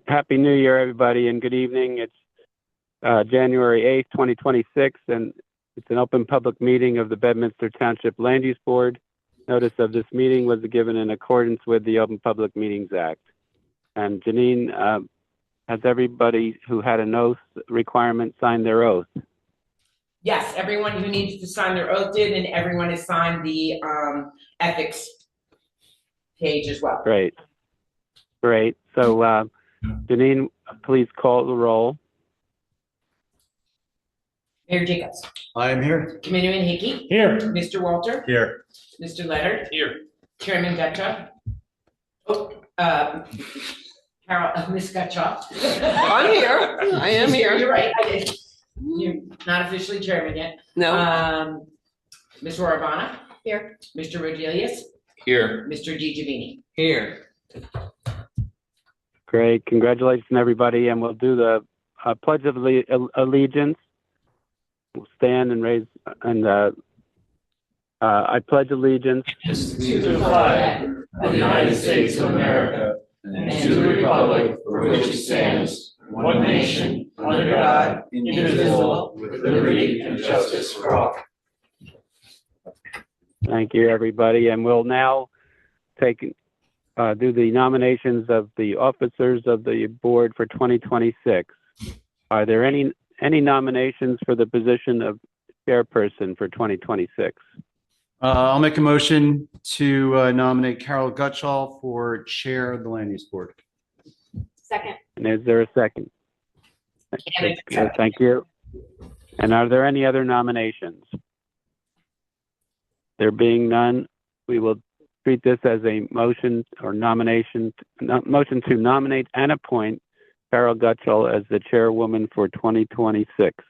Happy New Year, everybody, and good evening. It's January 8th, 2026, and it's an open public meeting of the Bedminster Township Land Use Board. Notice of this meeting was given in accordance with the Open Public Meetings Act. And Janine, has everybody who had an oath requirement signed their oath? Yes, everyone who needs to sign their oath did, and everyone has signed the ethics page as well. Great. So, Janine, please call the roll. Mayor Jacobs. I am here. Committeeman Hickey. Here. Mr. Walter. Here. Mr. Leonard. Here. Chairman Gutchoff. Carol, Ms. Gutchoff. I'm here. I am here. You're right. You're not officially chairman yet. No. Ms. Oravana. Here. Mr. Rodelius. Here. Mr. DiGiovanni. Here. Great. Congratulations, everybody. And we'll do the Pledge of Allegiance. We'll stand and raise, and I pledge allegiance To the flag of the United States of America and to the republic for which it stands, one nation, under God, indivisible, with liberty and justice for all. Thank you, everybody. And we'll now do the nominations of the officers of the board for 2026. Are there any nominations for the position of chairperson for 2026? I'll make a motion to nominate Carol Gutschall for chair of the Land Use Board. Second. And is there a second? Thank you. And are there any other nominations? There being none, we will treat this as a motion or motion to nominate and appoint Carol Gutschall as the chairwoman for 2026.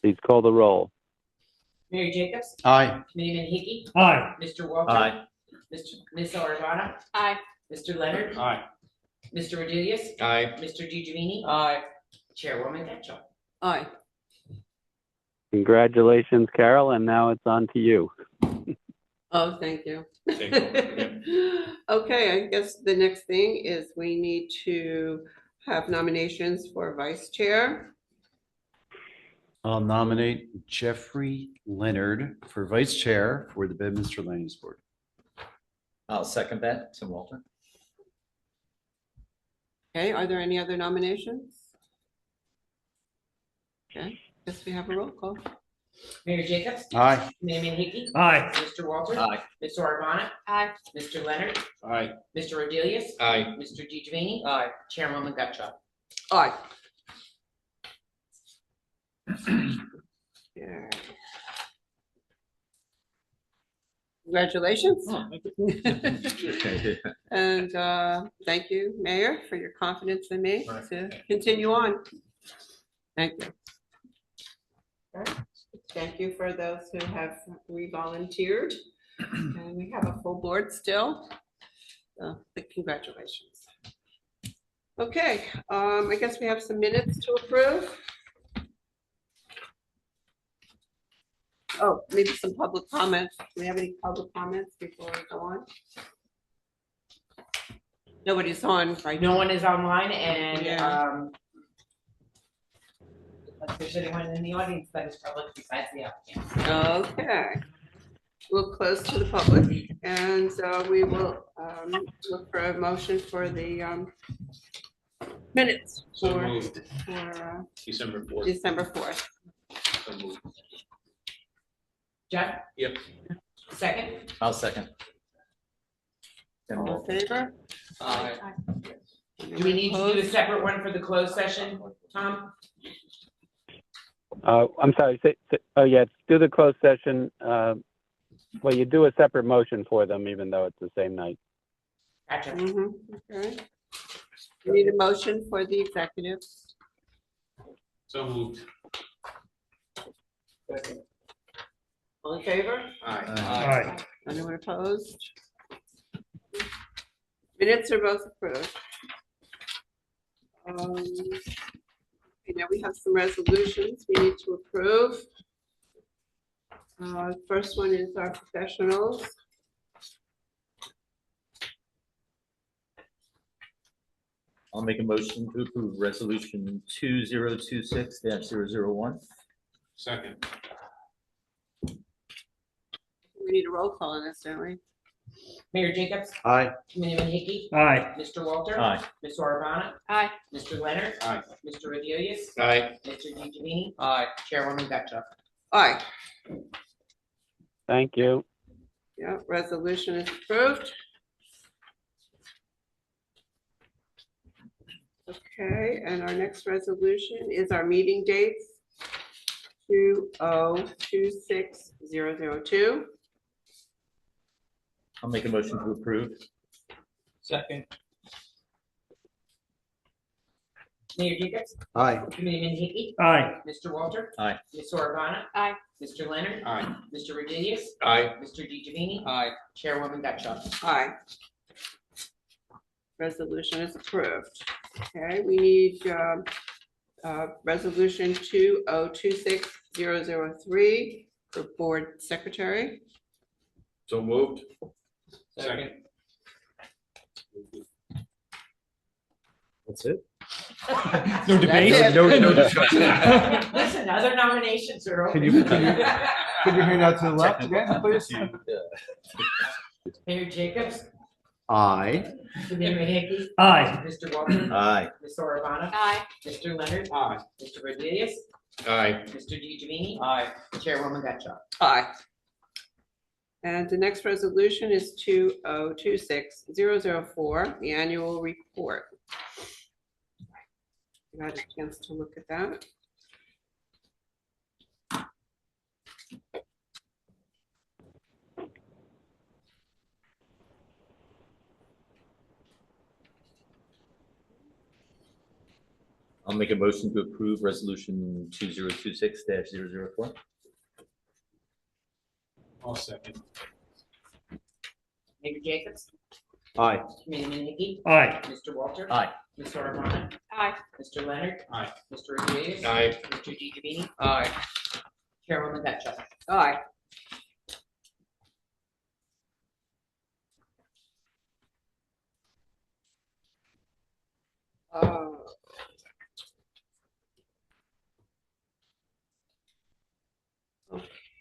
Please call the roll. Mayor Jacobs. Aye. Committeeman Hickey. Aye. Mr. Walter. Aye. Ms. Oravana. Aye. Mr. Leonard. Aye. Mr. Rodelius. Aye. Mr. DiGiovanni. Aye. Chairwoman Gutchoff. Aye. Congratulations, Carol, and now it's on to you. Oh, thank you. Okay, I guess the next thing is we need to have nominations for vice chair. I'll nominate Jeffrey Leonard for vice chair for the Bedminster Land Use Board. I'll second that. Tim Walter. Okay, are there any other nominations? Okay, guess we have a roll call. Mayor Jacobs. Aye. Committeeman Hickey. Aye. Mr. Walter. Aye. Ms. Oravana. Aye. Mr. Leonard. Aye. Mr. Rodelius. Aye. Mr. DiGiovanni. Aye. Chairwoman Gutchoff. Aye. Yeah. Congratulations. And thank you, Mayor, for your confidence in me to continue on. Thank you. Thank you for those who have re-volunteered. And we have a full board still. So, congratulations. Okay, I guess we have some minutes to approve. Oh, maybe some public comments. Do we have any public comments before we go on? Nobody's on, right? No one is online, and Yeah. unless there's anyone in the audience that is public besides the applicant. Okay. We'll close to the public, and we will look for a motion for the minutes So for moved. December 4th. December 4th. So moved. Jeff? Yep. Second? I'll second. Tim All in Walter. favor? Aye. Do we need to do a separate one for the closed session, Tom? I'm sorry. Oh, yeah, do the closed session. Well, you do a separate motion for them, even though it's the same night. Gotcha. Okay. We need a motion for the executives. So moved. All in favor? Aye. Anyone opposed? Minutes are both approved. Okay, now we have some resolutions we need to approve. First one is our professionals. I'll make a motion to approve resolution 2026-001. Second. We need a roll call on this, don't we? Mayor Jacobs, Aye. Committeeman Hickey, Aye. Mr. Walter. Aye. Ms. Urbana, Aye. Mr. Leonard. Aye. Mr. Rodriguez. Aye. Mr. DeGiovanni, Aye. Chairwoman Betcha. Aye. Thank you. Yeah, resolution is approved. Okay, and our next resolution is our meeting dates. 2026002. I'll make a motion to approve. Second. Mayor Jacobs, Aye. Committeeman Hickey, Aye. Mr. Walter. Aye. Ms. Urbana. Aye. Mr. Leonard. Aye. Mr. Rodriguez. Aye. Mr. DeGiovanni, Aye. Chairwoman Betcha. Aye. Resolution is approved. Okay, we need resolution 2026003 for board secretary. So moved. Second. That's it? No debate? That's it. No discussion. Listen, other nominations are open. Could you hand out to the left again, please? Mayor Jacobs, Aye. Committeeman Hickey, Aye. Mr. Walter. Aye. Ms. Urbana. Aye. Mr. Leonard. Aye. Mr. Rodriguez. Aye. Mr. DeGiovanni, Aye. Chairwoman Betcha. Aye. And the next resolution is 2026004, the annual report. You had a chance to look at that. I'll make a motion to approve resolution 2026-004. I'll second. Mayor Jacobs, Aye. Committeeman Hickey, Aye. Mr. Walter. Aye. Ms. Urbana. Aye. Mr. Leonard. Aye. Mr. Rodriguez. Aye. Mr. DeGiovanni, Aye. Chairwoman Betcha. Aye.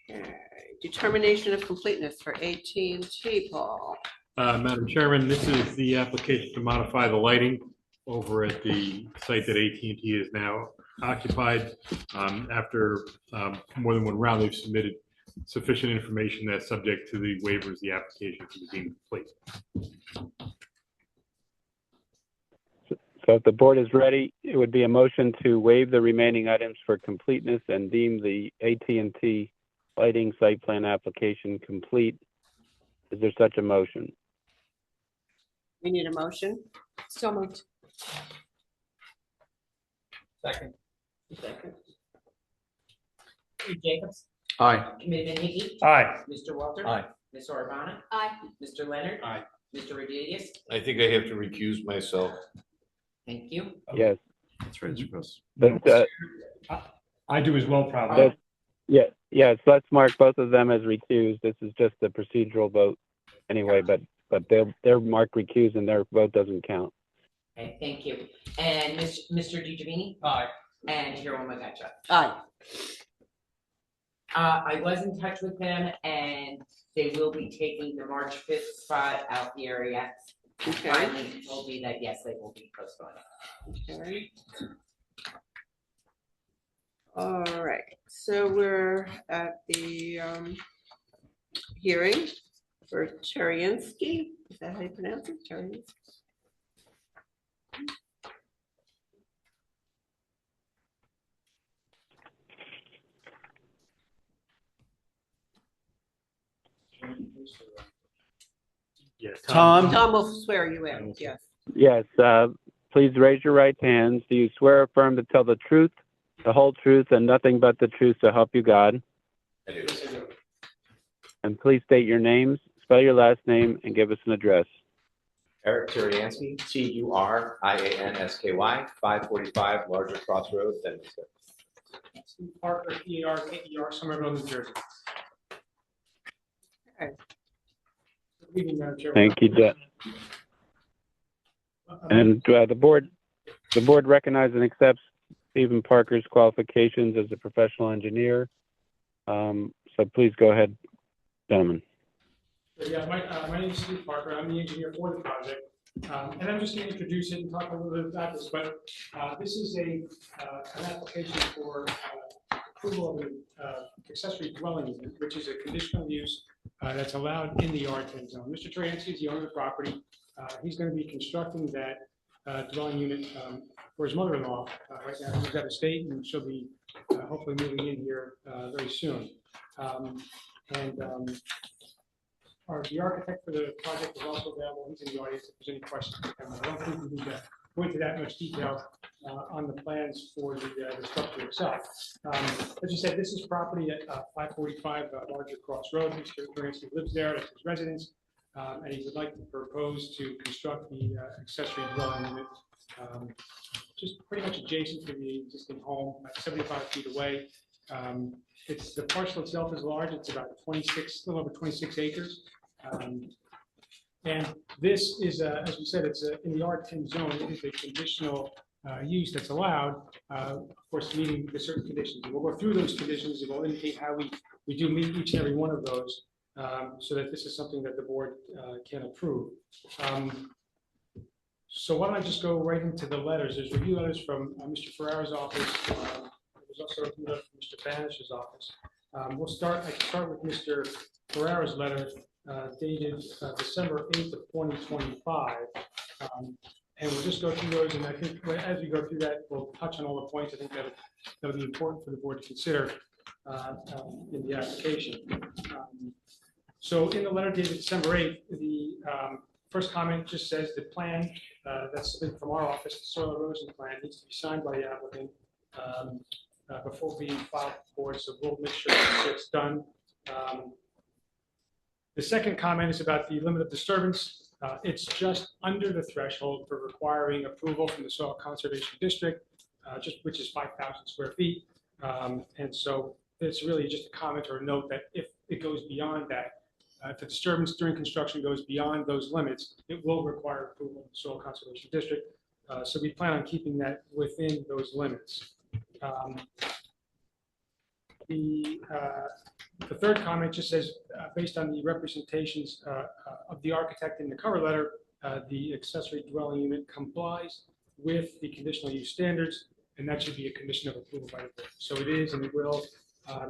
Okay, determination of completeness for AT&T, Paul. Madam Chairman, this is the application to modify the lighting over at the site that AT&T is now occupied. After more than one round, they've submitted sufficient information that's subject to the waivers, the application can be deemed complete. So if the board is ready, it would be a motion to waive the remaining items for completeness and deem the AT&T lighting site plan application complete. Is there such a motion? We need a motion. So moved. Second. Second. Mayor Jacobs, Aye. Committeeman Hickey, Aye. Mr. Walter. Aye. Ms. Urbana. Aye. Mr. Leonard. Aye. Mr. Rodriguez. I think I have to recuse myself. Thank you. Yes. That's right, it's Russ. But, I do as well, probably. yes, let's mark both of them as recused. This is just a procedural vote anyway, but they're marked recused and their vote doesn't count. Okay, thank you. And Mr. DeGiovanni Aye. and Chairwoman Betcha. Aye. I was in touch with them and they will be taking the March 5th spot out the area. Okay. Finally told me that, yes, they will be postponing. Okay. All right, so we're at the hearing for Cheryinsky. Is that how you pronounce it? Cheryinsky? Yeah, Tom? Tom will swear you in, yes. Yes, please raise your right hands. Do you swear or affirm to tell the truth, the whole truth, and nothing but the truth to help you God? I do. And please state your names, spell your last name, and give us an address. Eric Turiansky, Turiansky, 545 Larger Crossroads, Bedminster. Parker, ER, Somerville, New Jersey. Okay. Thank you, Jeff. And the board The board recognizes and accepts Stephen Parker's qualifications as a professional engineer. So please go ahead, gentlemen. Yeah, my name is Steve Parker. I'm the engineer for the project. And I'm just going to introduce it and talk a little bit about this, but this is an application for approval of an accessory dwelling unit, which is a conditional use that's allowed in the R10 zone. Mr. Transi is the owner of the property. He's going to be constructing that dwelling unit for his mother-in-law. Right now, she's out of state, and she'll be hopefully moving in here very soon. The architect for the project is also available. He's in the audience if there's any questions. I don't think we need to go into that much detail on the plans for the structure itself. As you said, this is property at 545 Larger Cross Road. Mr. Transi lives there. It's his residence. And he would like to propose to construct the accessory dwelling unit just pretty much adjacent to the existing home, about 75 feet away. The parcel itself is large. It's about a little over 26 acres. And this is, as we said, it's in the R10 zone. It is a conditional use that's allowed, of course, meeting the certain conditions. And we'll go through those conditions and we'll indicate how we do meet each and every one of those so that this is something that the board can approve. So why don't I just go right into the letters? There's review letters from Mr. Ferrara's office. There's also a review letter from Mr. Banish's office. I can start with Mr. Ferrara's letter dated December 8th of 2025. And we'll just go through those, and I think as we go through that, we'll touch on all the points I think that'll be important for the board to consider in the application. So in the letter dated December 8th, the first comment just says the plan that's submitted from our office, the soil erosion plan, needs to be signed by the applicant before being filed with the board, so we'll make sure that it's done. The second comment is about the limit of disturbance. It's just under the threshold for requiring approval from the Soil Conservation District, which is 5,000 square feet. And so it's really just a comment or a note that if it goes beyond that, if the disturbance during construction goes beyond those limits, it will require approval of the Soil Conservation District. So we plan on keeping that within those limits. The third comment just says, based on the representations of the architect in the cover letter, the accessory dwelling unit complies with the conditional use standards, and that should be a condition of approval by the board. So it is, and it will.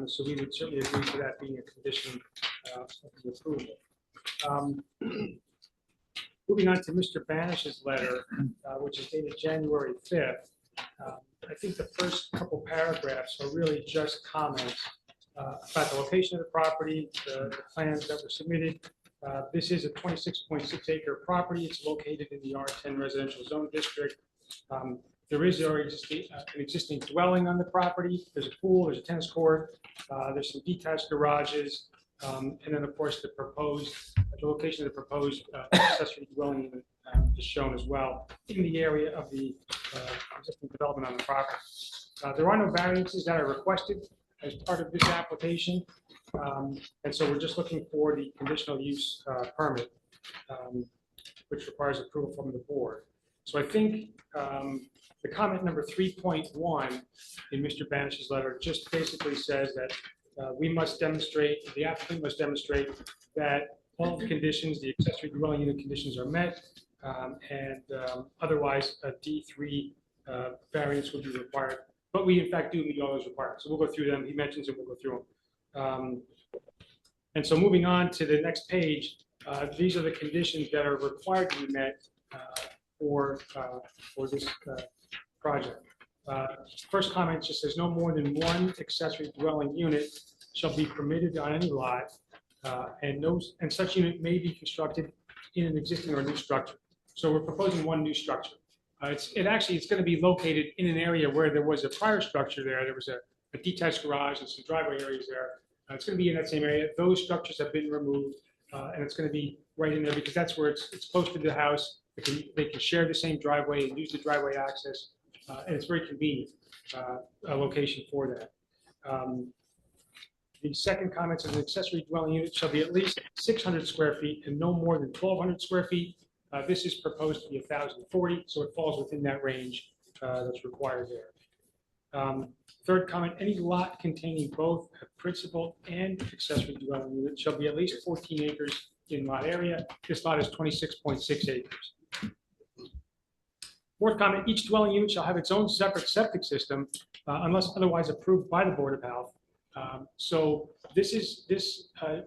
So we would certainly agree to that being a condition of the approval. Moving on to Mr. Banish's letter, which is dated January 5th. I think the first couple paragraphs are really just comments about the location of the property, the plans that were submitted. This is a 26.6 acre property. It's located in the R10 residential zone district. There is already an existing dwelling on the property. There's a pool, there's a tennis court, there's some detached garages, and then of course the location of the proposed accessory dwelling unit is shown as well in the area of the existing development on the property. There are no variances that are requested as part of this application, and so we're just looking for the conditional use permit, which requires approval from the board. So I think the comment number 3.1 in Mr. Banish's letter just basically says that we must demonstrate, the applicant must demonstrate that all the conditions, the accessory dwelling unit conditions are met, and otherwise a D3 variance would be required. But we in fact do meet all those requirements. So we'll go through them. He mentions it, we'll go through them. And so moving on to the next page, these are the conditions that are required to be met for this project. First comment just says no more than one accessory dwelling unit shall be permitted on any lot, and such unit may be constructed in an existing or new structure. So we're proposing one new structure. It's going to be located in an area where there was a prior structure there. There was a detached garage and some driveway areas there. It's going to be in that same area. Those structures have been removed, and it's going to be right in there because that's where it's close to the house. They can share the same driveway and use the driveway access, and it's very convenient a location for that. The second comment says an accessory dwelling unit shall be at least 600 square feet and no more than 1,200 square feet. This is proposed to be 1,040, so it falls within that range. that's required there. Third comment, any lot containing both a principal and accessory dwelling unit shall be at least 14 acres in lot area. This lot is 26.6 acres. Fourth comment, each dwelling unit shall have its own separate septic system unless otherwise approved by the Board of Health. So this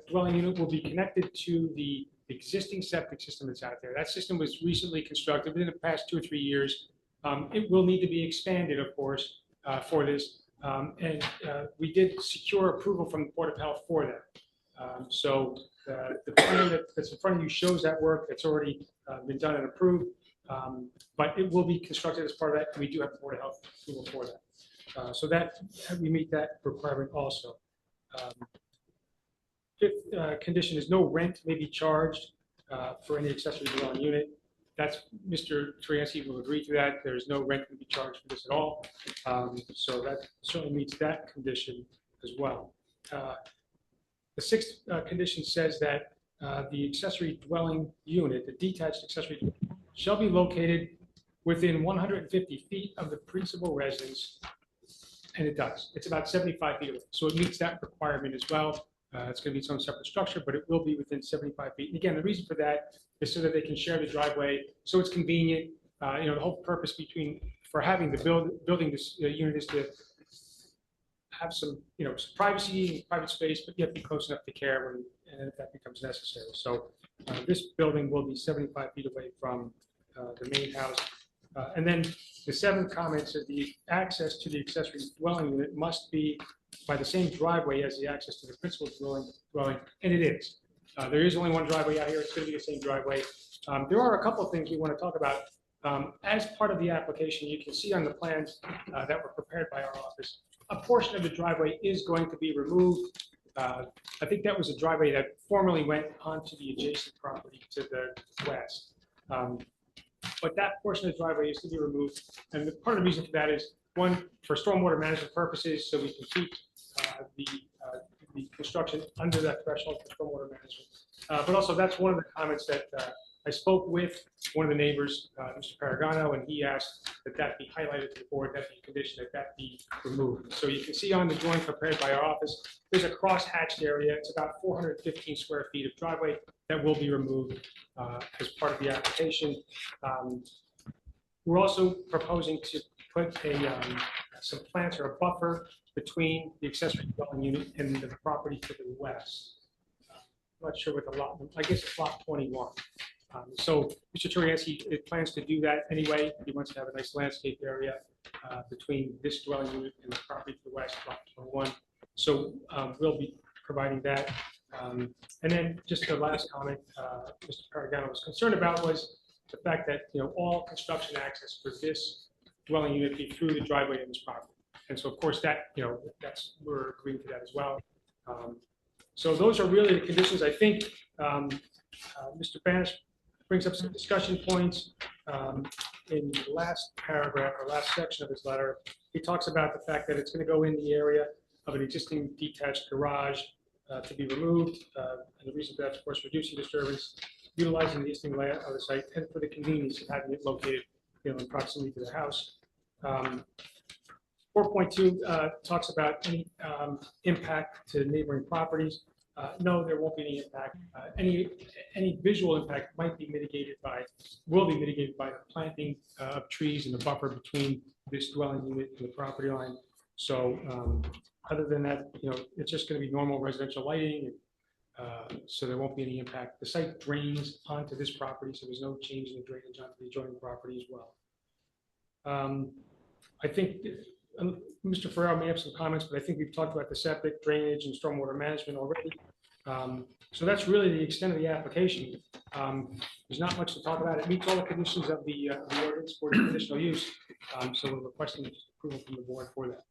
dwelling unit will be connected to the existing septic system that's out there. That system was recently constructed within the past 2 or 3 years. It will need to be expanded, of course, for this. And we did secure approval from the Board of Health for that. So the plan that's in front of you shows that work. It's already been done and approved. But it will be constructed as part of that. And we do have the Board of Health approval for that. So that we meet that requirement also. Fifth condition is no rent may be charged for any accessory dwelling unit. That's Mr. Trianci will agree to that. There's no rent to be charged for this at all. So that certainly meets that condition as well. The sixth condition says that the accessory dwelling unit, the detached accessory dwelling unit, shall be located within 150 feet of the principal residence. And it does. It's about 75 feet away. So it meets that requirement as well. It's going to be its own separate structure, but it will be within 75 feet. And again, the reason for that is so that they can share the driveway. So it's convenient. The whole purpose for having the building this unit is to have some, some privacy and private space, but yet be close enough to care and if that becomes necessary. So this building will be 75 feet away from the main house. And then the seventh comment says the access to the accessory dwelling unit must be by the same driveway as the access to the principal dwelling, and it is. There is only one driveway out here. It's going to be the same driveway. There are a couple of things we want to talk about. As part of the application, you can see on the plans that were prepared by our office, a portion of the driveway is going to be removed. I think that was a driveway that formerly went onto the adjacent property to the west. But that portion of the driveway is to be removed. And part of the reason for that is, one, for stormwater management purposes, so we can keep the construction under that threshold for stormwater management. But also, that's one of the comments that I spoke with one of the neighbors, Mr. Paragano, and he asked that be highlighted to the board, that be a condition that be removed. So you can see on the drawing prepared by our office, there's a cross-hatched area. It's about 415 square feet of driveway that will be removed as part of the application. We're also proposing to put some plants or a buffer between the accessory dwelling unit and the property to the west. I'm not sure what the lot, I guess it's lot 21. So Mr. Turianski plans to do that anyway. He wants to have a nice landscape area between this dwelling unit and the property to the west, lot 21. So we'll be providing that. And then just the last comment Mr. Paragano was concerned about was the fact that all construction access for this dwelling unit be through the driveway in this property. And so of course that we're agreeing to that as well. So those are really the conditions. I think Mr. Banish brings up some discussion points in the last paragraph or last section of his letter. He talks about the fact that it's going to go in the area of an existing detached garage to be removed. And the reason for that, of course, reducing disturbance, utilizing the existing layout of the site, and for the convenience of having it located in proximity to the house. 4.2 talks about any impact to neighboring properties. No, there won't be any impact. Any visual impact will be mitigated by the planting of trees and the buffer between this dwelling unit and the property line. So other than that, it's just going to be normal residential lighting. So there won't be any impact. The site drains onto this property, so there's no change in the drainage onto the adjoining property as well. I think Mr. Ferrell may have some comments, but I think we've talked about the septic, drainage, and stormwater management already. So that's really the extent of the application. There's not much to talk about. It meets all the conditions of the ordinance for the conditional use. So we're requesting approval from the board for that.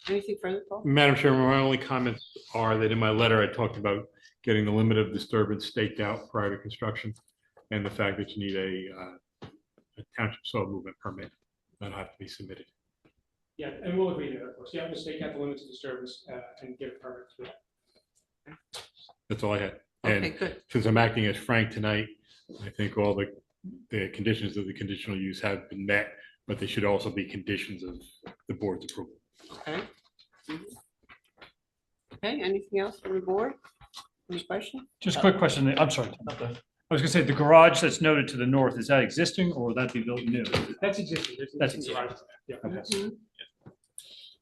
Anything further, Paul? Madam Chairman, my only comments are that in my letter, I talked about getting the limit of disturbance staked out prior to construction and the fact that you need a township soil movement permit that have to be submitted. Yeah, and we'll agree to that, of course. Yeah, we'll stake out the limits of disturbance and get a permit for that. That's all I had. Okay, And good. since I'm acting as Frank tonight, I think all the conditions of the conditional use have been met but they should also be conditions of the board's approval. Okay. Okay, anything else from the board? Any questions? Just a quick question. I'm sorry. I was gonna say, the garage that's noted to the north, is that existing or will that be built new? That's existing. That's existing. Yeah. Mhm.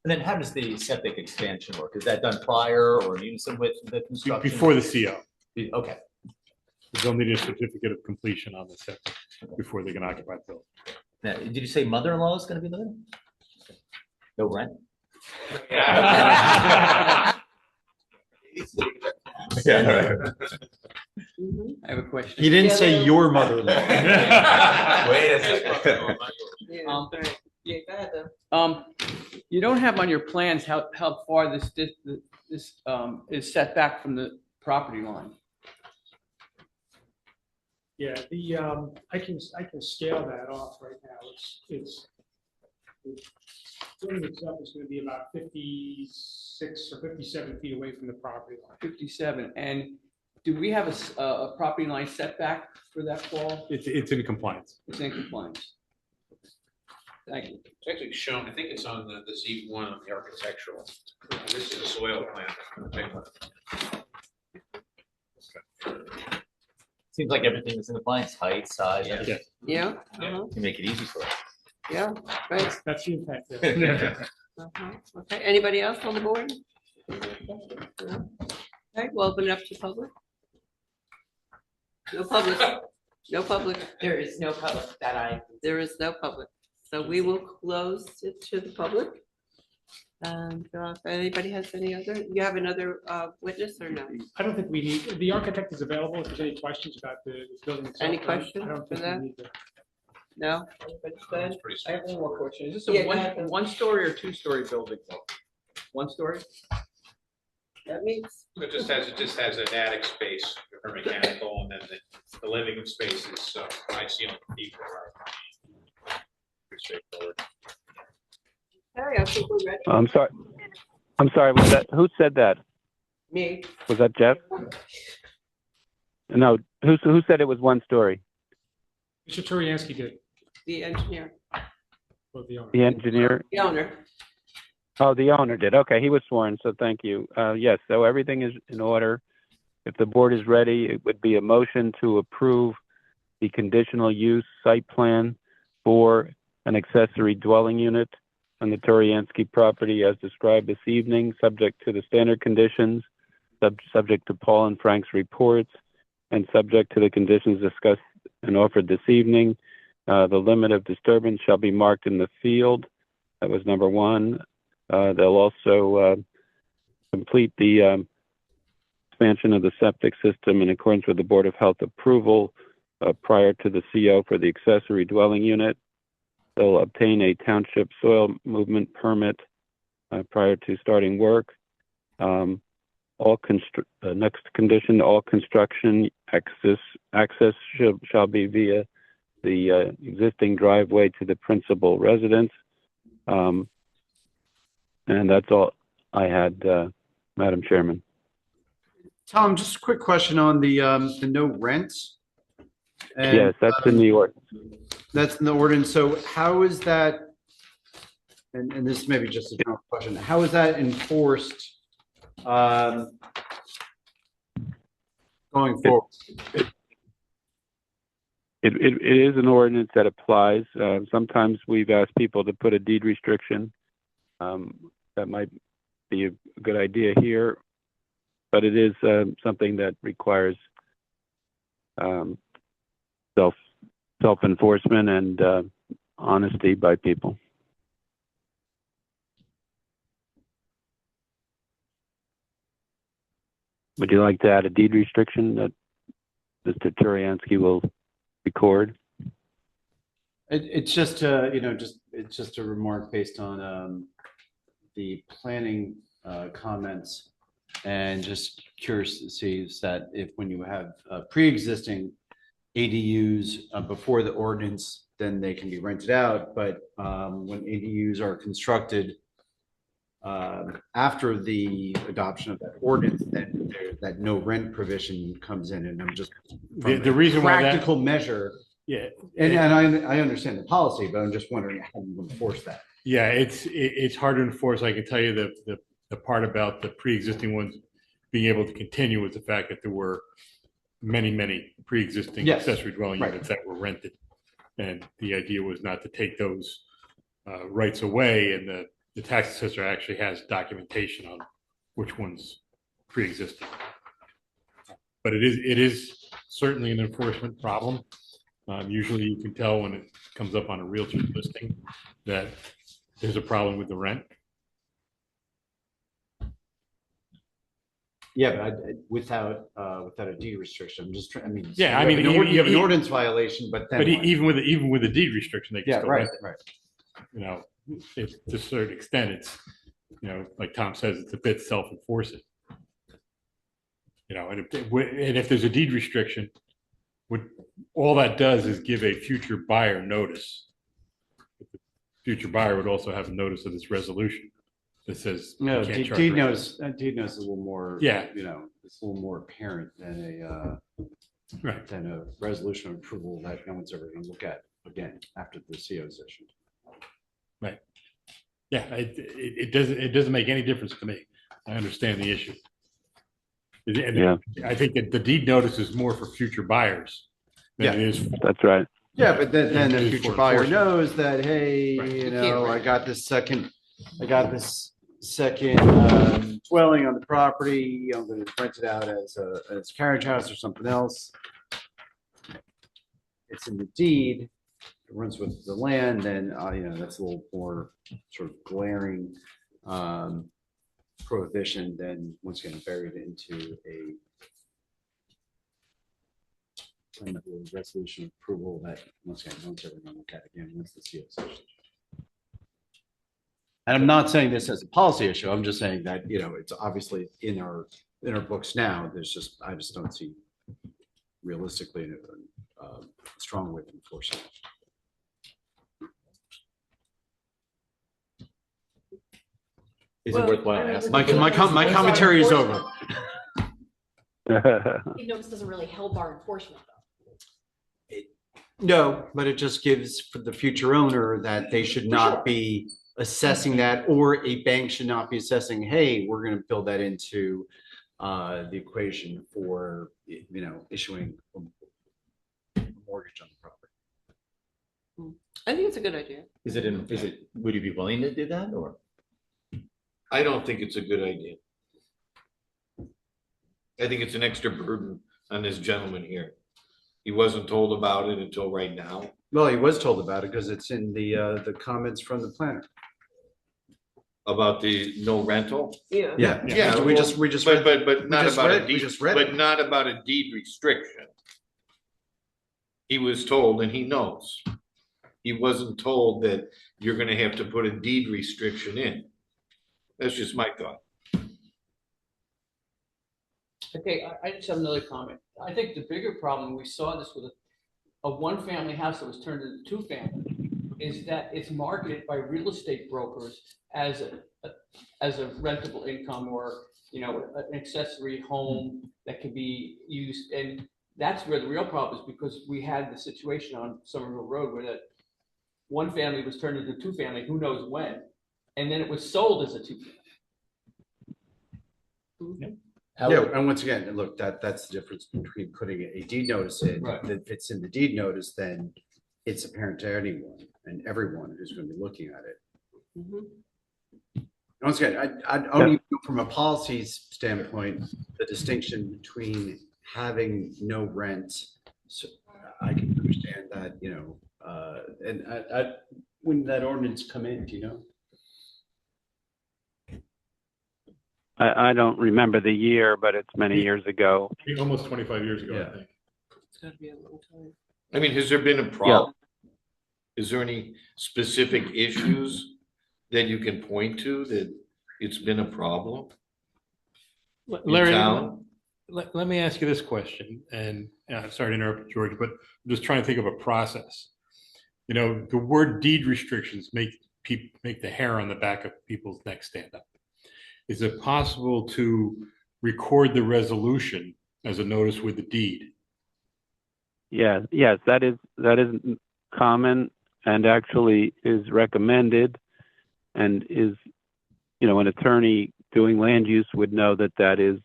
And then how does the septic expansion work? Is that done prior or in unison with the construction? Before the CO, Okay, they'll need a certificate of completion on the septic before they can occupy the building. now, did you say mother-in-law is gonna be living? No rent? Yeah, right. Mhm. I have a question. He didn't Yeah, say they- your mother-in-law. Wait a second. Yeah, Um, right. Yeah, go ahead, though. You don't have on your plans how far this is set back from the property line. Yeah, I can scale that off right now. The building itself is gonna be about 56 or 57 feet away from the property line. 57, and do we have a property line setback for that fall? It's in compliance. It's in compliance. Thank you. It's actually shown, I think it's on the Z1 of the architectural. This is a soil plan. Seems like everything is in compliance, height, size, Yeah. everything. Yeah, Yeah. uh-huh, You make it easy for us. yeah, right. That's the impact there. Uh-huh. Okay, anybody else on the board? Okay, we'll open it up to public. No public, no public, There is no public that there is no public, so we will close it to the public. And if anybody has any other, you have another witness or no? I don't think we need, the architect is available if there's any questions about the building itself. Any I don't- questions I don't for think we that? need to. No? Everybody's good? It's pretty I have one more question. Is this a Yeah, go ahead. one-story or two-story building? One story? That means, It just has an attic space for mechanical, and then the living spaces, so I see on people. Pretty straightforward. okay, I think we're ready. I'm sorry, was that, who said that? Me, Was that Jeff? No, who said it was one story? Mr. Turiansky did, the engineer, or the owner. The engineer? the owner. Oh, the owner did. Okay, he was sworn, so thank you. Yes, so everything is in order. If the board is ready, it would be a motion to approve the conditional use site plan for an accessory dwelling unit on the Turiansky property as described this evening, subject to the standard conditions, subject to Paul and Frank's reports, and subject to the conditions discussed and offered this evening. The limit of disturbance shall be marked in the field. That was number one. They'll also complete the expansion of the septic system in accordance with the Board of Health approval prior to the CO for the accessory dwelling unit. They'll obtain a township soil movement permit prior to starting work. Next condition, all construction access shall be via the existing driveway to the principal residence. And that's all I had, Madam Chairman. Tom, just a quick question on the no rents. And, Yes, that's in the ordinance. That's in the ordinance. So how is that, and this may be just a general question, how is that enforced going forward? It is an ordinance that applies. Sometimes we've asked people to put a deed restriction. That might be a good idea here, but it is something that requires self-enforcement and honesty by people. Would you like to add a deed restriction that Mr. Turiansky will record? It's just it's just a remark based on the planning comments, and just curious to see is that if when you have pre-existing ADUs before the ordinance, then they can be rented out, but when ADUs are constructed after the adoption of that ordinance, then that no rent provision comes in, and I'm just from The a reason why that, practical measure, Yeah. And I understand the policy, but I'm just wondering how you enforce that. Yeah, it's hard to enforce. I can tell you the part about the pre-existing ones being able to continue was the fact that there were many pre-existing Yes, accessory dwelling right. units that were rented. And the idea was not to take those rights away, and the tax assessor actually has documentation on which ones pre-existing. But it is certainly an enforcement problem. Usually you can tell when it comes up on a realtor listing that there's a problem with the rent. Yeah, but without a deed restriction, I'm just trying, I mean. Yeah, I you have mean, an you have an ordinance violation, but then. But what? even with a deed restriction, they can Yeah, still right, rent it. right. You know, to a certain extent, it's, you know, like Tom says, it's a bit self-enforcing. You know, and if there's a deed restriction, all that does is give a future buyer notice. The future buyer would also have a notice of this resolution that says. No, you can't charge deed rent. notice is a little more. Yeah. You know, it's a little more apparent than Right. than a resolution of approval that no one's ever going to look at again after the CO is issued. Right. Yeah, it doesn't make any difference to me. I understand the issue. And Yeah. I think that the deed notice is more for future buyers than it is. That's right. Yeah, but then It the is future for buyer enforcement. knows that, hey, Right. you You know, can't I rent. got this second dwelling on the property. I'm going to rent it out as a carriage house or something else. It's in the deed. It runs with the land, then you know, that's a little more sort of glaring prohibition than once again buried into a resolution of approval that once again no one's ever going to look at again once the CO is issued. And I'm not saying this as a policy issue. I'm just saying that, you know, it's obviously in our books now. I just don't see realistically a strong way of enforcing it. Is it worthwhile asking? My commentary is over. Deed notice doesn't really help our enforcement though. No, but it just gives for the future owner that they should not be assessing that, or a bank should not be assessing, hey, we're going to build that into the equation for, you know, issuing a mortgage on the property. I think it's a good idea. Would you be willing to do that, or? I don't think it's a good idea. I think it's an extra burden on this gentleman here. He wasn't told about it until right now. Well, he was told about it because it's in the comments from the planner. About the no rental? Yeah. Yeah, we just read. But not just about read- a we deed, just read but it. not about a deed restriction. He was told, and he knows. He wasn't told that you're gonna have to put a deed restriction in. That's just my thought. Okay, I just have another comment. I think the bigger problem, we saw this with a one-family house that was turned into two-family, is that it's marketed by real estate brokers as a rentable income, or, you know, an accessory home that can be used. And that's where the real problem is, because we had the situation on Somerville Road where that one family was turned into two-family, who knows when, and then it was sold as a two-family. Yeah, and once again, look, that's the difference between putting a deed notice in. Right. If it's in the deed notice, then it's apparent to anyone and everyone who's going to be looking at it. Mhm. Once again, I only from a policy standpoint, the distinction between having no rent. So I can understand that, you know, and when that ordinance come in, do you know? I don't remember the year, but it's many years ago. Almost 25 years ago, Yeah. I think. It's gotta be a long time. I mean, has there been a problem? Is there any specific issues that you can point to that it's been a problem? Larry, town? let me ask you this question, and sorry to interrupt, George, but I'm just trying to think of a process. You know, the word deed restrictions make the hair on the back of people's necks stand up. Is it possible to record the resolution as a notice with the deed? Yes, that is common and actually is recommended, and is, an attorney doing land use would know that that is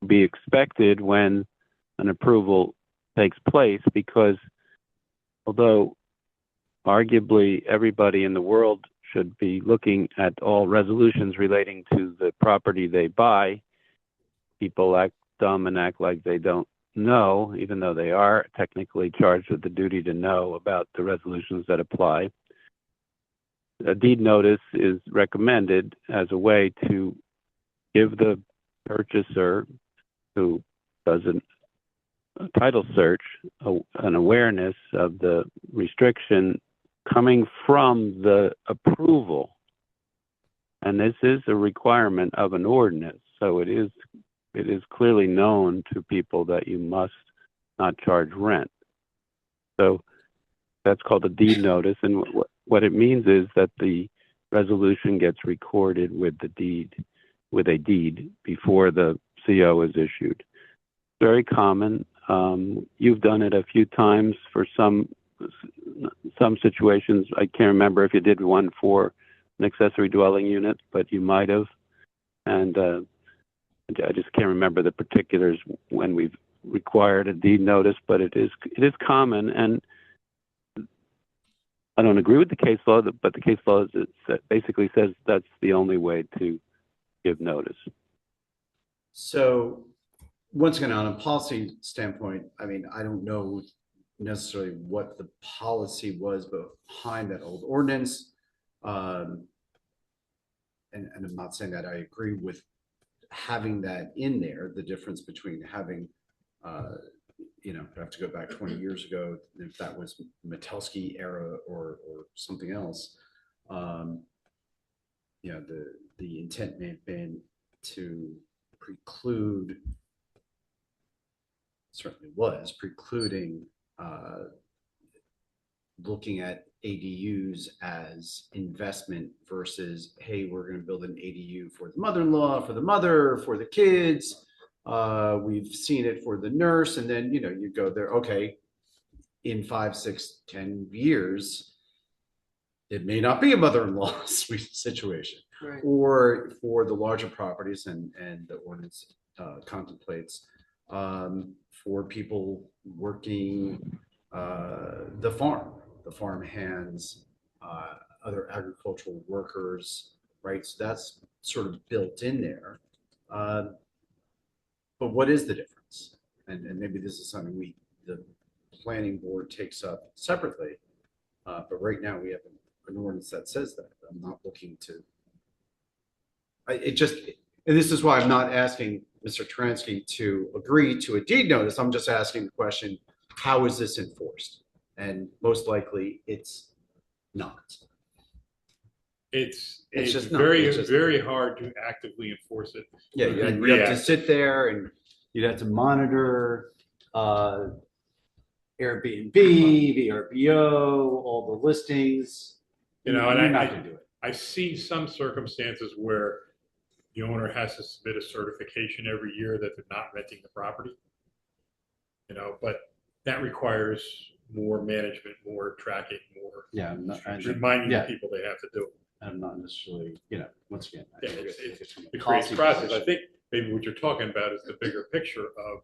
to be expected when an approval takes place, because although arguably everybody in the world should be looking at all resolutions relating to the property they buy, people act dumb and act like they don't know, even though they are technically charged with the duty to know about the resolutions that apply. A deed notice is recommended as a way to give the purchaser who does a title search an awareness of the restriction coming from the approval. And this is a requirement of an ordinance, so it is clearly known to people that you must not charge rent. So that's called a deed notice, and what it means is that the resolution gets recorded with a deed before the CO is issued. Very common. You've done it a few times for some situations. I can't remember if you did one for an accessory dwelling unit, but you might have. And I just can't remember the particulars when we've required a deed notice, but it is common. And I don't agree with the case law, but the case law basically says that's the only way to give notice. So once again, on a policy standpoint, I mean, I don't know necessarily what the policy was behind that old ordinance. And I'm not saying that I agree with having that in there, the difference between having, I have to go back 20 years ago, if that was Metelsky era or something else. The intent may have been to preclude, certainly was precluding looking at ADUs as investment versus, hey, we're going to build an ADU for the mother-in-law, for the mother, for the kids. We've seen it for the nurse, and then you go there. Okay, in 5, 6, 10 years, it may not be a mother-in-law situation, Right. or for the larger properties, and the ordinance contemplates for people working the farm hands, other agricultural workers, right? So that's sort of built in there. But what is the difference? And maybe this is something the planning board takes up separately. But right now we have an ordinance that says that. I'm not looking to. And this is why I'm not asking Mr. Taransky to agree to a deed notice. I'm just asking the question, how is this enforced? And most likely it's not. It's just not. very, It's just- very hard to actively enforce it. Yeah, you have to sit there and you'd have to monitor Airbnb, VRBO, all the listings. And you're not going to do it. I've seen some circumstances where the owner has to submit a certification every year that they're not renting the property. But that requires more management, more tracking, more reminding the people they have to do it. I'm not necessarily, once again, It creates process. I think maybe what you're talking about is the bigger picture of,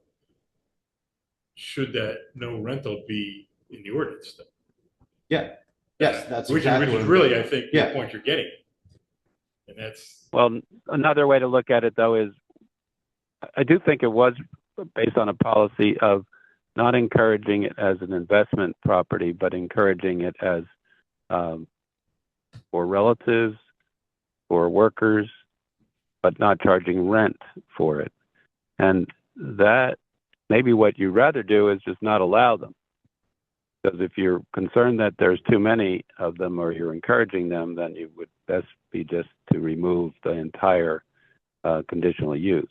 should that no rental be in the ordinance then? Yeah. Yes, that's which exactly is really, I think, the point you're getting. And that's. Well, another way to look at it, though, is I do think it was based on a policy of not encouraging it as an investment property, but encouraging it as for relatives, for workers, but not charging rent for it. And that maybe what you'd rather do is just not allow them. Because if you're concerned that there's too many of them or you're encouraging them, then you would best be just to remove the entire conditional use.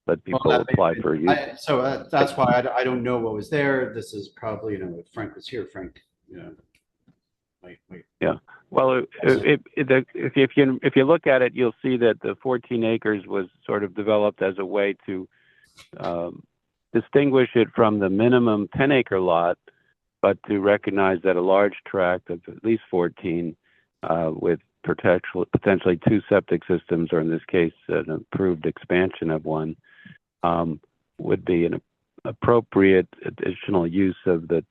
Let people apply for use. So that's why I don't know what was there. This is probably, if Frank was here, Frank, Yeah. Well, if you look at it, you'll see that the 14 acres was sort of developed as a way to distinguish it from the minimum 10-acre lot, but to recognize that a large tract of at least 14 with potentially 2 septic systems, or in this case, an approved expansion of one, would be an appropriate additional use of the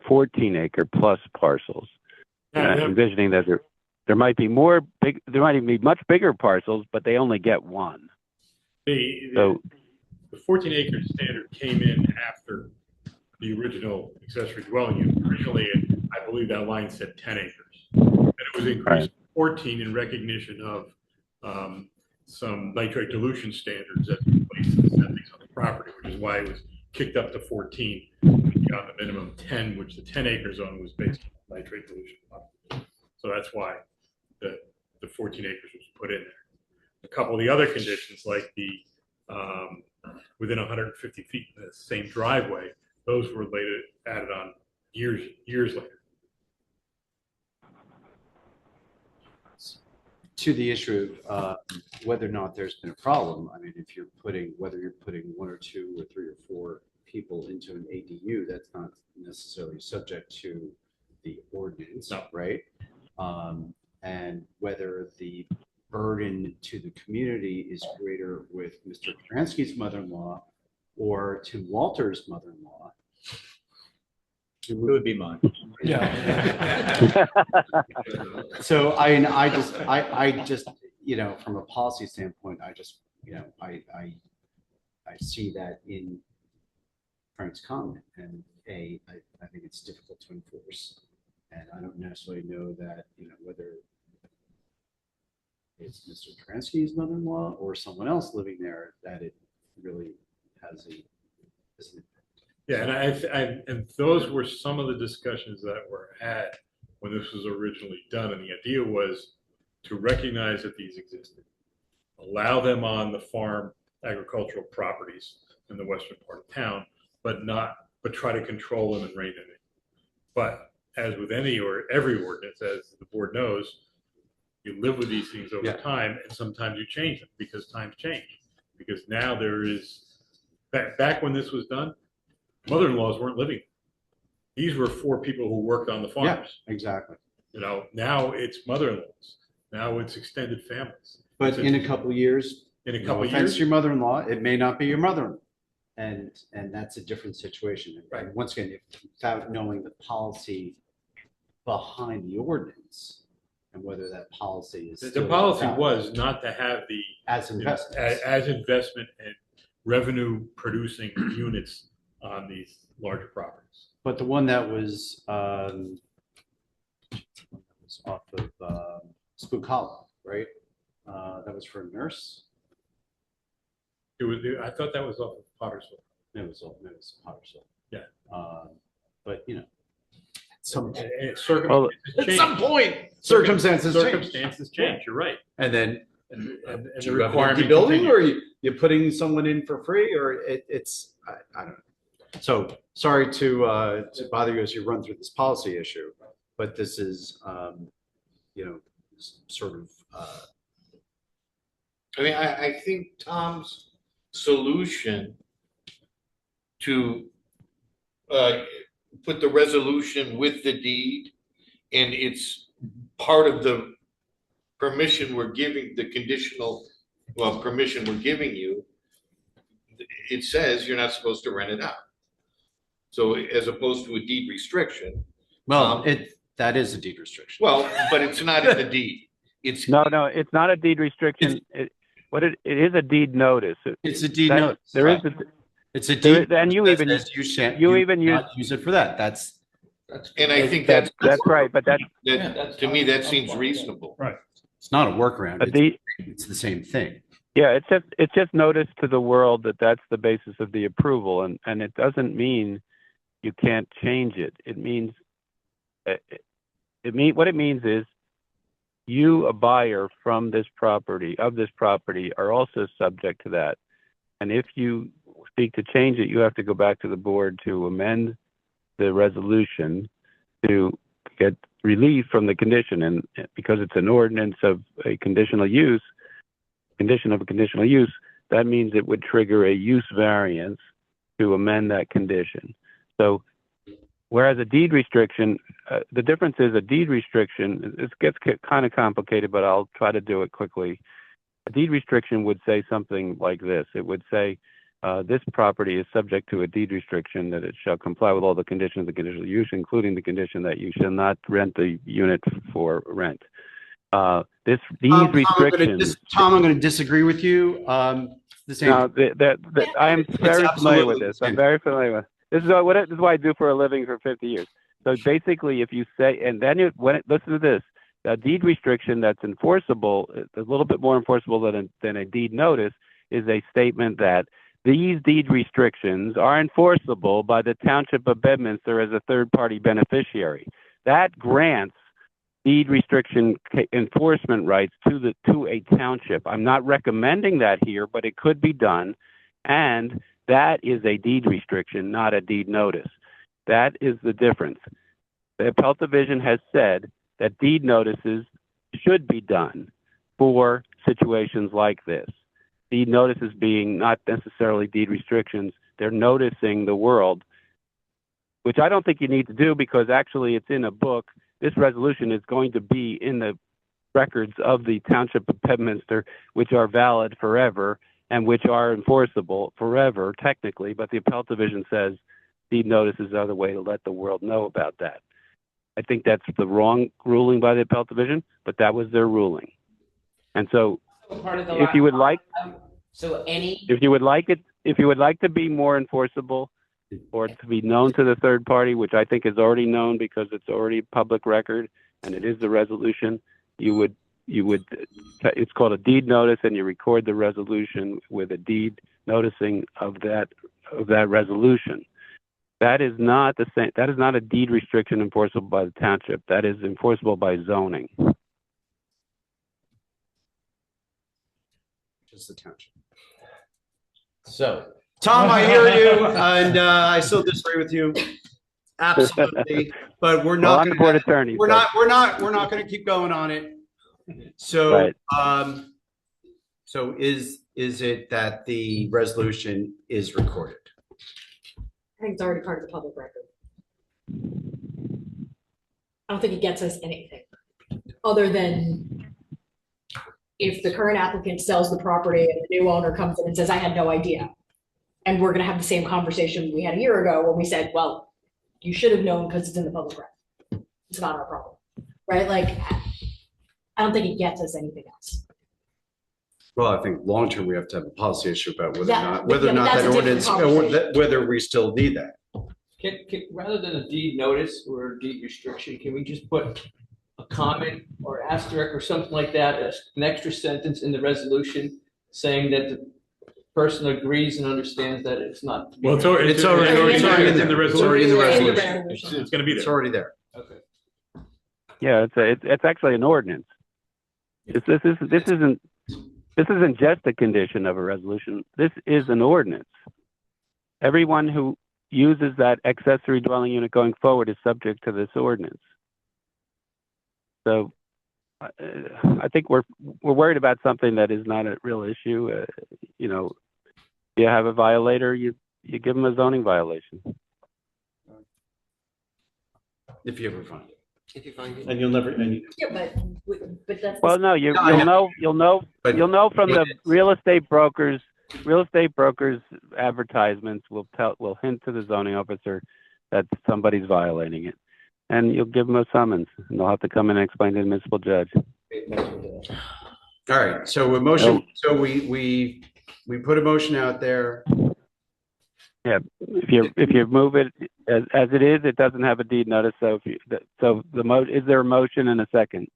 14-acre plus parcels. Envisioning that there might be there might even be much bigger parcels, but they only get one. The 14 acre standard came in after the original accessory dwelling unit. Originally, I believe that line said 10 acres. And it was increased to 14 in recognition of some nitrate dilution standards that took place in the septics on the property, which is why it was kicked up to 14. We got the minimum 10, which the 10 acre zone was based on nitrate dilution. So that's why the 14 acres was put in there. A couple of the other conditions, like the within 150 feet of the same driveway, those were later added on years later. To the issue of whether or not there's been a problem, I mean, if you're putting, whether you're putting 1 or 2 or 3 or 4 people into an ADU, that's not necessarily subject to the ordinance, right? And whether the burden to the community is greater with Mr. Kransky's mother-in-law or to Walter's mother-in-law. It would be mine. Yeah. So I just, you know, from a policy standpoint, I just, you know, I see that in Frank's comment, and I think it's difficult to enforce, and I don't necessarily know that, you know, whether it's Mr. Kransky's mother-in-law or someone else living there, that it really has a. Yeah, and those were some of the discussions that were had when this was originally done, and the idea was to recognize that these existed, allow them on the farm agricultural properties in the western part of town, but try to control them and rein them in. But as with any or every ordinance, as the board knows, you live with these things over time, and sometimes you change them because times change. Because now there is, back when this was done, mother-in-laws weren't living. These were 4 people who worked on the farms. Yeah, exactly. You know, now it's mother-in-laws. Now it's extended families. But in a couple of years, no offense years, to your mother-in-law, it may not be your mother-in-law. And that's a different situation. Right. And once again, without knowing the policy behind the ordinance and whether that policy is. the policy was not to have the as investment. as investment and revenue producing units on these larger properties. But the one that was off of Spook Hollow, right? That was for a nurse. It was. I thought that was off of Pottersville. It was Pottersville. Yeah. But you know, At some point, circumstances change. You're right. And then And do the you have an requirement empty building, continues. or you're putting someone in for free, or it's I don't know. So sorry to bother you as you run through this policy issue, but this is you know, sort of. I mean, I think Tom's solution to put the resolution with the deed, and it's part of the permission we're giving, the conditional, permission we're giving you, it says you're not supposed to rent it out. So as opposed to a deed restriction. Well, that is a deed restriction. Well, but it's not in the deed. It's No, it's not a deed restriction. It is a deed notice. It's a deed notice. There is it's a deed. And you even use it for that. That's and I think that's right. But to me, that seems reasonable. Right. it's not a workaround. It's the same thing. Yeah, it's just notice to the world that that's the basis of the approval, and it doesn't mean you can't change it. It means what it means is you, a buyer from this property, are also subject to that. And if you seek to change it, you have to go back to the board to amend the resolution to get relief from the condition. And because it's an ordinance of a condition of a conditional use, that means it would trigger a use variance to amend that condition. So whereas a deed restriction, the difference is a deed restriction, it gets kind of complicated, but I'll try to do it quickly. A deed restriction would say something like this. It would say, this property is subject to a deed restriction that it shall comply with all the conditions of the conditional use, including the condition that you shall not rent the unit for rent. These restrictions. Tom, I'm going to disagree with you. The same. No, I am very familiar with this. I'm very familiar with this. Is what I do for a living for 50 years. So basically, if you say, and then listen to this, a deed restriction that's enforceable, a little bit more enforceable than a deed notice, is a statement that these deed restrictions are enforceable by the Township of Bedminster as a third-party beneficiary. That grants deed restriction enforcement rights to a township. I'm not recommending that here, but it could be done, and that is a deed restriction, not a deed notice. That is the difference. The Appellate Division has said that deed notices should be done for situations like this. Deed notices being not necessarily deed restrictions, they're noticing the world, which I don't think you need to do because actually it's in a book. This resolution is going to be in the records of the Township of Bedminster, which are valid forever and which are enforceable forever, technically, but the Appellate Division says deed notices are the way to let the world know about that. I think that's the wrong ruling by the Appellate Division, but that was their ruling. And so if you would like to be more enforceable or to be known to the third party, which I think is already known because it's already public record and it is the resolution, it's called a deed notice, and you record the resolution with a deed noticing of that resolution. That is not the same. That is not a deed restriction enforceable by the township. That is enforceable by zoning. Just the township. So, Tom, I hear you, and I still disagree with you. Absolutely, but we're not. Well, I'm the board attorney. We're not going to keep going on it. So, right. So is it that the resolution is recorded? I think it's already part of the public record. I don't think it gets us anything other than if the current applicant sells the property and the new owner comes in and says, I had no idea. And we're going to have the same conversation we had a year ago when we said, well, you should have known because it's in the public record. It's not our problem, right? Like, I don't think it gets us anything else. Well, I think long-term, we have to have a policy issue about whether Yeah, or not that ordinance, whether we still need that. Rather than a deed notice or a deed restriction, can we just put a comment or asterisk or something like that, an extra sentence in the resolution saying that the person agrees and understands that it's not. Well, it's already in the resolution. It's going to be there. It's already there. Okay. Yeah, it's actually an ordinance. This isn't just a condition of a resolution. This is an ordinance. Everyone who uses that accessory dwelling unit going forward is subject to this ordinance. So I think we're worried about something that is not a real issue. You have a violator, you give them a zoning violation. If you ever find it. If you find it. And you'll never. Yeah, but that's. Well, no, you'll know from the real estate brokers. Real estate brokers' advertisements will hint to the zoning officer that somebody's violating it, and you'll give them a summons, and they'll have to come in and explain to the municipal judge. All right. So a motion. So we put a motion out there. Yeah, if you move it as it is, it doesn't have a deed notice. So is there a motion and a second?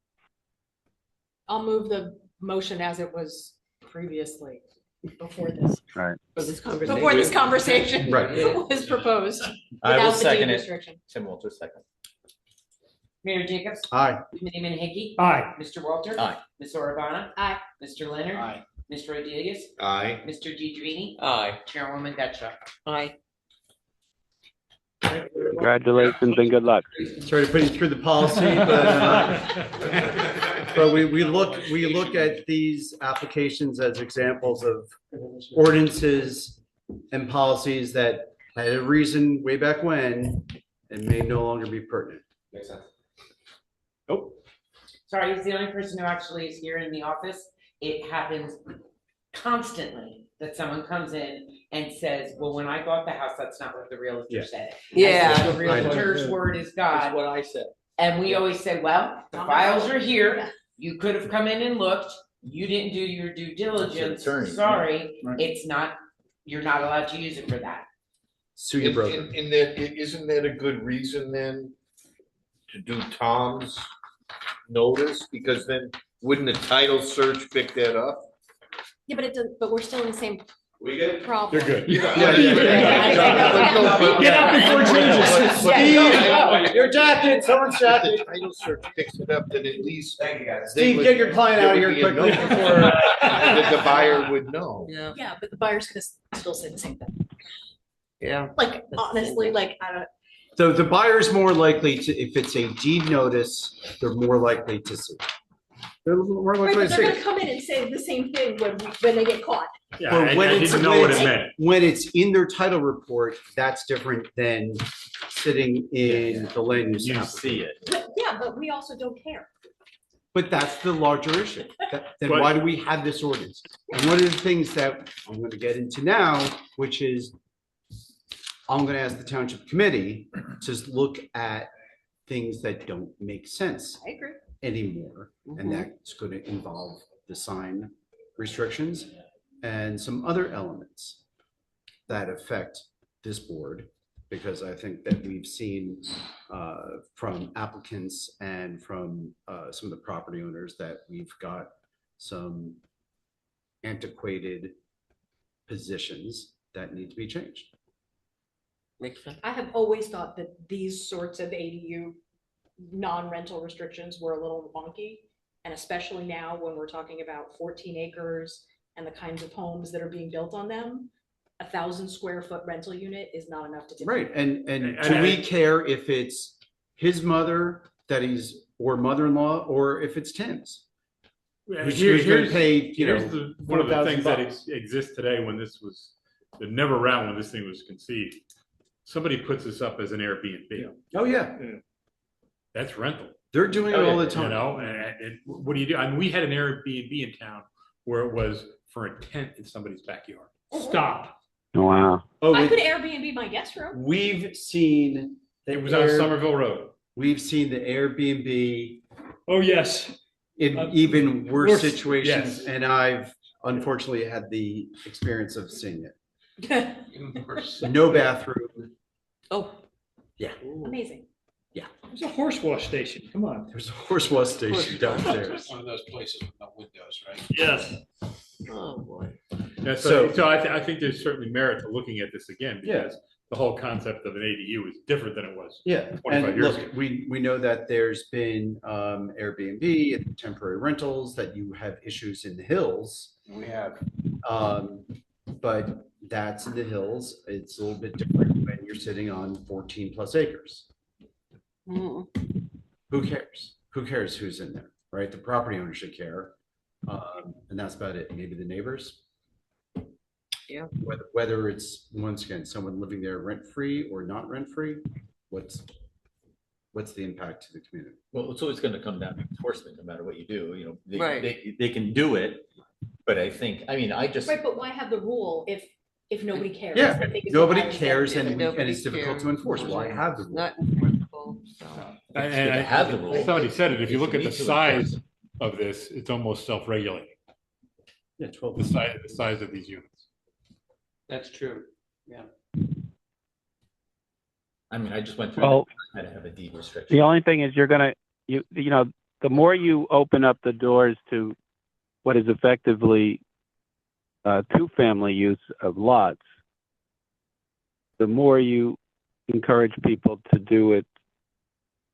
I'll move the motion as it was previously before this. Right. Before this conversation Right. was proposed. I will Without the second deed it. restriction. Tim Walters, second. Mayor Jacobs? Aye. Committeeman Hickey? Aye. Mr. Walter? Aye. Ms. Orbana? Aye. Mr. Leonard? Aye. Mr. Rodriguez? Aye. Mr. DeDrini? Aye. Chairwoman Detra? Aye. Congratulations and good luck. Sorry to put you through the policy, but we look at these applications as examples of ordinances and policies that had a reason way back when and may no longer be pertinent. Makes sense. Sorry, he's the only person who actually is here in the office. It happens constantly that someone comes in and says, well, when I bought the house, that's not what the realtor said. Yeah. I said, the realtor's word is That's God. what I said. And we always say, well, the files are here. You could have come in and looked. You didn't do your due diligence. attorney. Sorry, Right. it's not, you're not allowed to use it for that. Sue your broker. In that, isn't that a good reason then to do Tom's notice? Because then wouldn't the title search pick that up? Yeah, but it does, but we're still in the same We get it? problem. You're good. Yeah. Get up before changes. Your jacket, someone's jacket. The title search picks it up, then at least. Thank you, guys. Steve, get your client out of here quickly before. That the buyer would know. Yeah. Yeah, but the buyer's gonna still say the same thing. Yeah. Like, honestly, like, I don't, So the buyer's more likely to, if it's a deed notice, they're more likely to sue. They're more right, likely but to they're sue. gonna come in and say the same thing when they get caught. Yeah, But I when it's- didn't know when what it it's- meant. When it's in their title report, that's different than sitting in the land use You application. see it. But, yeah, but we also don't care. But that's the larger issue. Then But- why do we have this ordinance? And one of the things that I'm gonna get into now, which is I'm gonna ask the township committee to look at things that don't make sense I agree. anymore. And that's gonna involve the sign restrictions and some other elements that affect this board. Because I think that we've seen from applicants and from some of the property owners that we've got some antiquated positions that need to be changed. Makes sense. I have always thought that these sorts of ADU non-rental restrictions were a little wonky. And especially now when we're talking about 14 acres and the kinds of homes that are being built on them, 1,000 square foot rental unit is not enough to. Right, and And do we I- care if it's his mother that he's, or mother-in-law, or if it's Tim's? Who's gonna pay, you Here's know, one of the $4,000 things that bucks? exists today when this was, they're never around when this thing was conceived. Somebody puts this up as an Airbnb. Oh, yeah, That's rental. they're doing it Oh, all the You time. know, and what do you do? I mean, we had an Airbnb in town where it was for a tent in somebody's backyard. Stop. Wow. Oh, I could Airbnb my guest room. we've seen. the It was on Air- Somerville Road. We've seen the Airbnb Oh, yes. in Uh, even worse worse, situations, yes. and I've unfortunately had the experience of seeing it. Even worse. No bathroom. Oh. Amazing. It's a horse wash station. Come on. There's a horse wash station downstairs. One of those places with no windows, right? Yes. Oh, boy. Yeah, So- so I think there's certainly merit to looking at this again Yeah. because the whole concept of an ADU is different than it was. Yeah, 25 and years look, ago. we know that there's been Airbnb and temporary rentals, that you have issues in the hills. We have. But that's in the hills. It's a little bit different when you're sitting on 14 plus acres. Mhm. Who cares? Who cares who's in there, right? The property owner should care. And that's about it. Maybe the neighbors. Yeah. Whether it's, once again, someone living there rent-free or not rent-free, what's the impact to the community? Well, it's always gonna come down to enforcement, no matter what you do, you know, Right. they can do it, but I think, I mean, I just. Right, but why have the rule if nobody cares? Yeah, I think is nobody what I was cares getting and at. Nobody it's difficult to cares. enforce. Why have the rule? Not enforceable, so. And If they have the rule, somebody said it, if you they look at the need to size enforce of this, it's almost self-regulating, Yeah, 12. the size of these units. That's true. I mean, I just went through, Well, I had to have a deed restriction. the only thing is you know, the more you open up the doors to what is effectively two-family use of lots, the more you encourage people to do it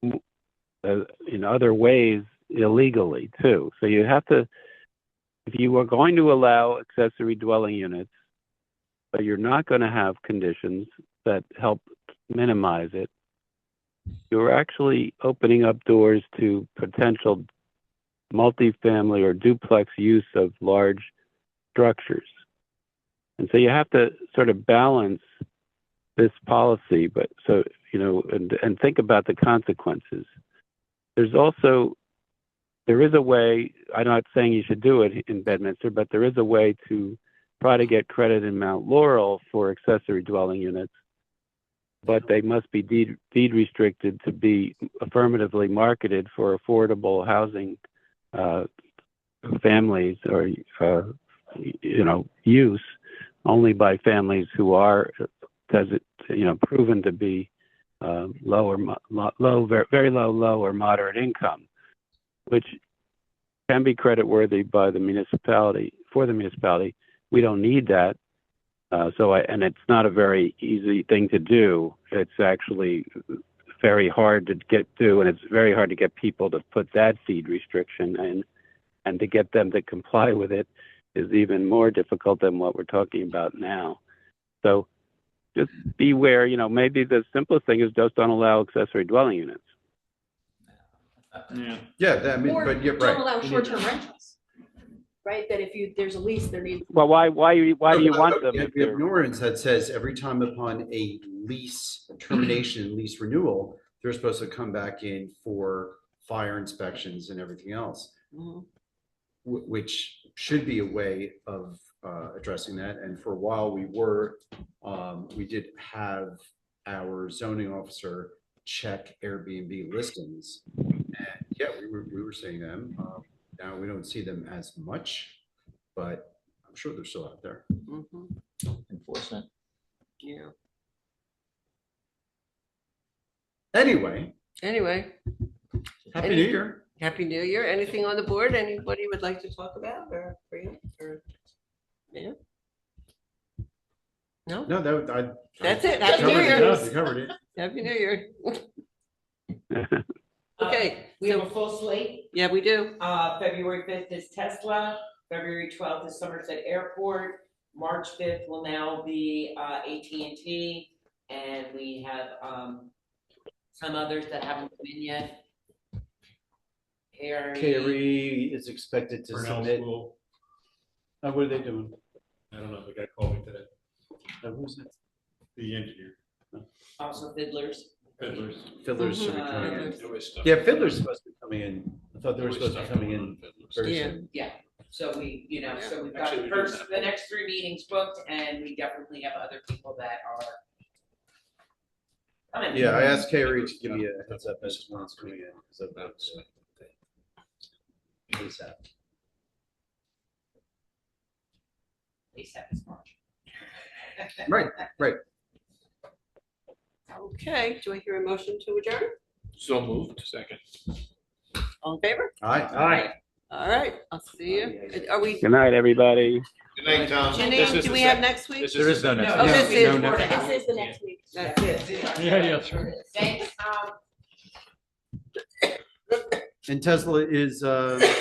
in other ways illegally too. So you have to, if you are going to allow accessory dwelling units, but you're not going to have conditions that help minimize it, you're actually opening up doors to potential multifamily or duplex use of large structures. And so you have to sort of balance this policy, but so, and think about the consequences. There is a way, I'm not saying you should do it in Bedminster, but there is a way to try to get credit in Mount Laurel for accessory dwelling units, but they must be deed restricted to be affirmatively marketed for affordable housing families or, use only by families who are, proven to be very low or moderate income, which can be creditworthy by the municipality, for the municipality. We don't need that. And it's not a very easy thing to do. It's actually very hard to get to, and it's very hard to get people to put that deed restriction in, and to get them to comply with it is even more difficult than what we're talking about now. So just beware, maybe the simplest thing is just don't allow accessory dwelling units. Yeah, Or but you're don't right. allow We need- short-term rentals, right? That if there's a lease, there needs. Well, why do you want them? We if have they're- an ordinance that says every time upon a lease termination, lease renewal, they're supposed to come back in for fire inspections and everything else, Mhm. which should be a way of addressing that. And for a while, we did have our zoning officer check Airbnb listings. And yeah, we were seeing them. Now we don't see them as much, but I'm sure they're still out there. Mhm. Enforcement. Yeah. Anyway, Happy New Year. Happy New Year. Anything on the board? Anybody would like to talk about or bring up or? Yeah? No? No, That's it. I Happy New covered Year. enough. You covered it. Happy New Year. Okay, We have a full slate. yeah, we do. February 5th is Tesla, February 12th is Somerset Airport, March 5th will now be AT&T, and we have some others that haven't come in yet. Carrie is expected to Purnell submit. School, What are they doing? I don't know, the guy called me today, Who's that? the engineer, Also Fiddlers. Fiddlers. Fiddlers should be Mhm. coming in. There was stuff- Yeah, Fiddler's supposed to be coming in. I thought they were there was supposed to be stuff coming going on in Fiddlers. very Yeah. soon. Yeah, so we, so we've got Actually, the we do first, have the next 3 meetings booked, and we definitely have other people that are coming. Yeah, I asked Carrie to give me a heads up as to when it's coming in. So that's ASAP. ASAP is March. Right. Okay, do I hear a motion to adjourn? So moved. Second. All in favor? All right. All right, I'll see you. Are we, Good night, everybody. Good night, Tom. This Janine, is do the we have second- next week? this There is no the next No, week. this No, is no, Board no. of This Health. is the next week. That's it. Yeah, sure. Thanks, Tom. And Tesla is